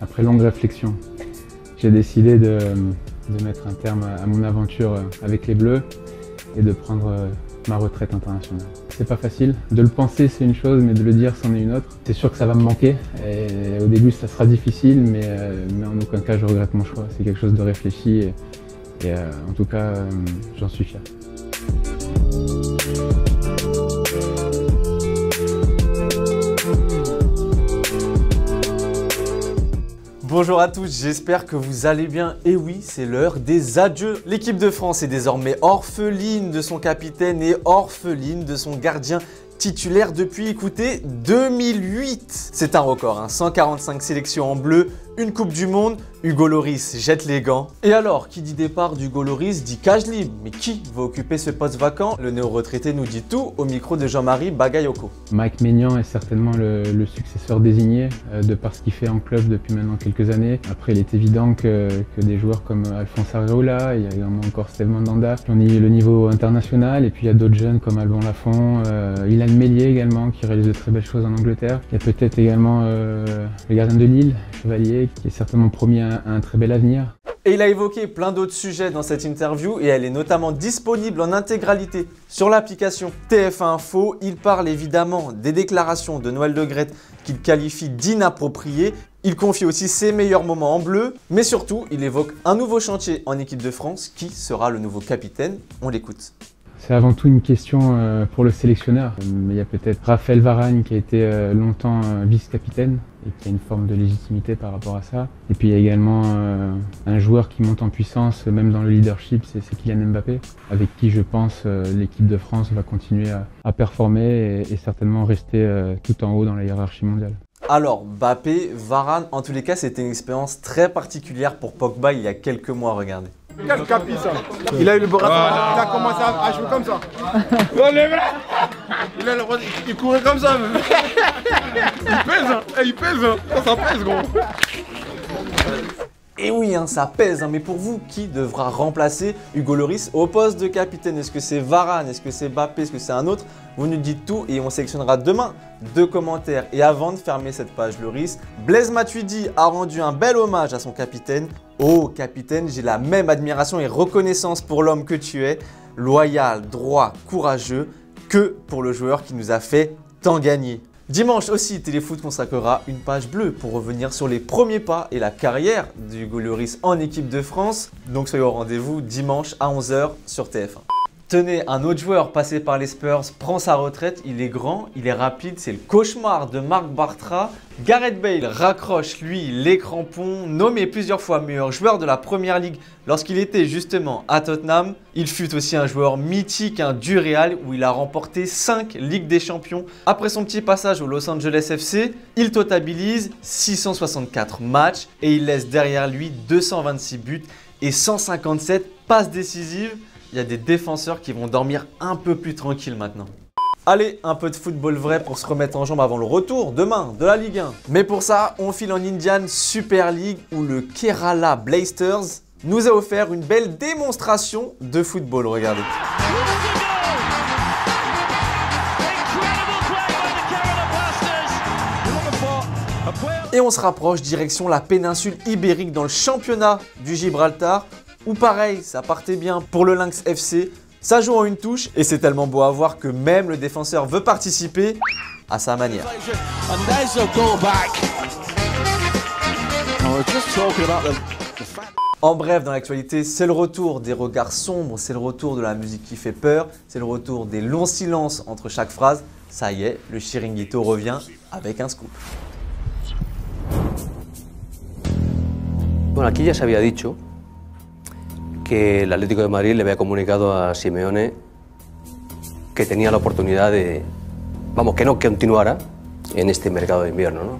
Après longue réflexion, j'ai décidé de mettre un terme à mon aventure avec les Bleus et de prendre ma retraite internationale. C'est pas facile, de le penser c'est une chose, mais de le dire c'en est une autre. C'est sûr que ça va me manquer et au début ça sera difficile, mais en aucun cas je regrette mon choix. C'est quelque chose de réfléchi et en tout cas j'en suis fier. Bonjour à tous, j'espère que vous allez bien. Et oui, c'est l'heure des adieux. L'équipe de France est désormais orpheline de son capitaine et orpheline de son gardien titulaire depuis, écoutez, 2008. C'est un record, 145 sélections en bleu, une Coupe du Monde. Hugo Lloris jette les gants. Et alors, qui dit départ d'Hugo Lloris dit cage libre. Mais qui va occuper ce poste vacant? Le néo-retraité nous dit tout au micro de Jean-Marie Bagayoko. Mike Maignan est certainement le successeur désigné de par ce qu'il fait en club depuis maintenant quelques années. Après, il est évident que des joueurs comme Alphonse Areola, il y a également encore Steve Mandanda qui ont le niveau international. Et puis il y a d'autres jeunes comme Alban Lafont, Ilan Meslier également qui réalise de très belles choses en Angleterre. Il y a peut-être également le gardien de Lille, Chevalier, qui est certainement promis à un très bel avenir. Et il a évoqué plein d'autres sujets dans cette interview et elle est notamment disponible en intégralité sur l'application TF1 Info. Il parle évidemment des déclarations de Noël Le Graët qu'il qualifie d'inappropriées. Il confie aussi ses meilleurs moments en bleu, mais surtout il évoque un nouveau chantier en équipe de France. Qui sera le nouveau capitaine? On l'écoute. C'est avant tout une question pour le sélectionneur. Il y a peut-être Raphaël Varane qui a été longtemps vice-capitaine et qui a une forme de légitimité par rapport à ça. Et puis il y a également un joueur qui monte en puissance, même dans le leadership, c'est Kylian Mbappé, avec qui je pense l'équipe de France va continuer à performer et certainement rester tout en haut dans la hiérarchie mondiale. Alors, Mbappé, Varane, en tous les cas, c'était une expérience très particulière pour Pogba il y a quelques mois, regardez. Quel capi ça. Il a eu le bras, il a commencé à jouer comme ça. Il courait comme ça. Il pèse, ça pèse gros. Et oui, ça pèse, mais pour vous, qui devra remplacer Hugo Lloris au poste de capitaine? Est-ce que c'est Varane? Est-ce que c'est Mbappé? Est-ce que c'est un autre? Vous nous dites tout et on sélectionnera demain 2 commentaires. Et avant de fermer cette page Lloris, Blaise Matuidi a rendu un bel hommage à son capitaine. Oh capitaine, j'ai la même admiration et reconnaissance pour l'homme que tu es, loyal, droit, courageux, que pour le joueur qui nous a fait tant gagner. Dimanche aussi, Téléfoot consacrera une page bleue pour revenir sur les premiers pas et la carrière d'Hugo Lloris en équipe de France. Donc soyez au rendez-vous dimanche à 11 h sur TF1. Tenez, un autre joueur passé par les Spurs prend sa retraite. Il est grand, il est rapide, c'est le cauchemar de Marc Bartra. Gareth Bale raccroche, lui, les crampons. Nommé plusieurs fois meilleur joueur de la Première Ligue lorsqu'il était justement à Tottenham. Il fut aussi un joueur mythique du Real où il a remporté 5 Ligues des Champions. Après son petit passage au Los Angeles FC, il totabilise 664 matchs et il laisse derrière lui 226 buts et 157 passes décisives. Il y a des défenseurs qui vont dormir un peu plus tranquilles maintenant. Allez, un peu de football vrai pour se remettre en jambe avant le retour demain de la Ligue 1. Mais pour ça, on file en Indian Super League où le Kerala Blasters nous a offert une belle démonstration de football. Regardez. Et on se rapproche direction la péninsule ibérique dans le championnat du Gibraltar. Ou pareil, ça partait bien pour le Lynx FC, ça joue en une touche et c'est tellement beau à voir que même le défenseur veut participer à sa manière. En bref, dans l'actualité, c'est le retour des regards sombres, c'est le retour de la musique qui fait peur, c'est le retour des longs silences entre chaque phrase. Ça y est, le Chiringuito revient avec un scoop. Bueno, aquí ya se había dicho que el Atlético de Madrid le había comunicado a Simeone que tenía la oportunidad de, vamos, que no continuara en este mercado de invierno, ¿no?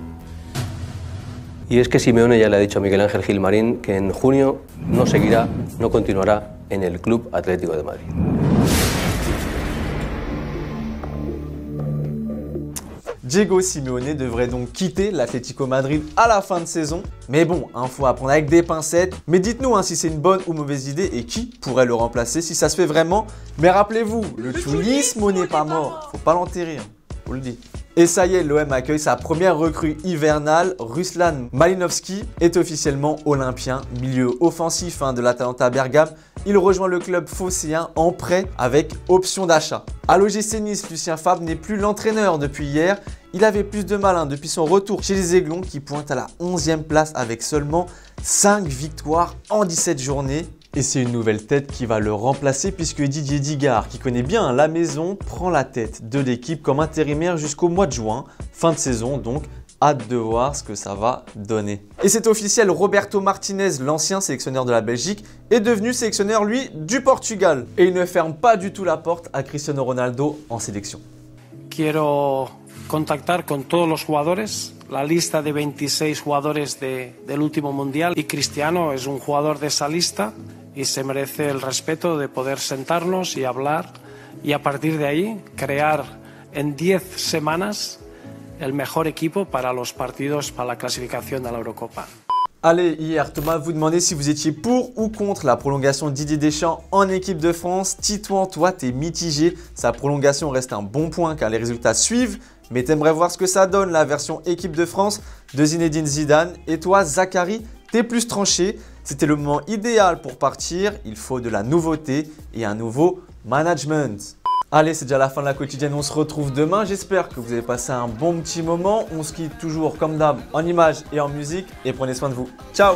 Y es que Simeone ya le ha dicho a Miguel Ángel Gilmarín que en junio no seguirá, no continuará en el Club Atlético de Madrid. Diego Simeone devrait donc quitter l'Atlético Madrid à la fin de saison. Mais bon, faut apprendre avec des pincettes. Mais dites-nous si c'est une bonne ou mauvaise idée et qui pourrait le remplacer si ça se fait vraiment. Mais rappelez-vous, le Tunismo n'est pas mort. Faut pas l'enterrer, on vous le dit. Et ça y est, l'OM accueille sa première recrue hivernale. Ruslan Malinovski est officiellement olympien, milieu offensif de l'Atalanta Bergame. Il rejoint le club phocéen en prêt avec option d'achat. À l'OGC Nice, Lucien Favre n'est plus l'entraîneur depuis hier. Il avait plus de mal depuis son retour chez les Aiglons qui pointent à la 11e place avec seulement 5 victoires en 17 journées. Et c'est une nouvelle tête qui va le remplacer puisque Didier Digard, qui connaît bien la maison, prend la tête de l'équipe comme intérimaire jusqu'au mois de juin, fin de saison donc. Hâte de voir ce que ça va donner. Et c'est officiel, Roberto Martinez, l'ancien sélectionneur de la Belgique, est devenu sélectionneur lui du Portugal. Et il ne ferme pas du tout la porte à Cristiano Ronaldo en sélection. Quiero contactar con todos los jugadores, la lista de 26 jugadores del último mundial y Cristiano es un jugador de esa lista y se merece el respeto de poder sentarnos y hablar y a partir de ahí crear en 10 semanas el mejor equipo para los partidos para la clasificación de la Eurocopa. Allez, hier, Thomas vous demandait si vous étiez pour ou contre la prolongation de Didier Deschamps en équipe de France. Titouan, toi, t'es mitigé. Sa prolongation reste un bon point car les résultats suivent. Mais t'aimerais voir ce que ça donne, la version équipe de France de Zinedine Zidane. Et toi, Zachary, t'es plus tranché. C'était le moment idéal pour partir. Il faut de la nouveauté et un nouveau management. Allez, c'est déjà la fin de la quotidienne. On se retrouve demain. J'espère que vous avez passé un bon petit moment. On se quitte toujours comme d'hab en images et en musique. Et prenez soin de vous. Ciao!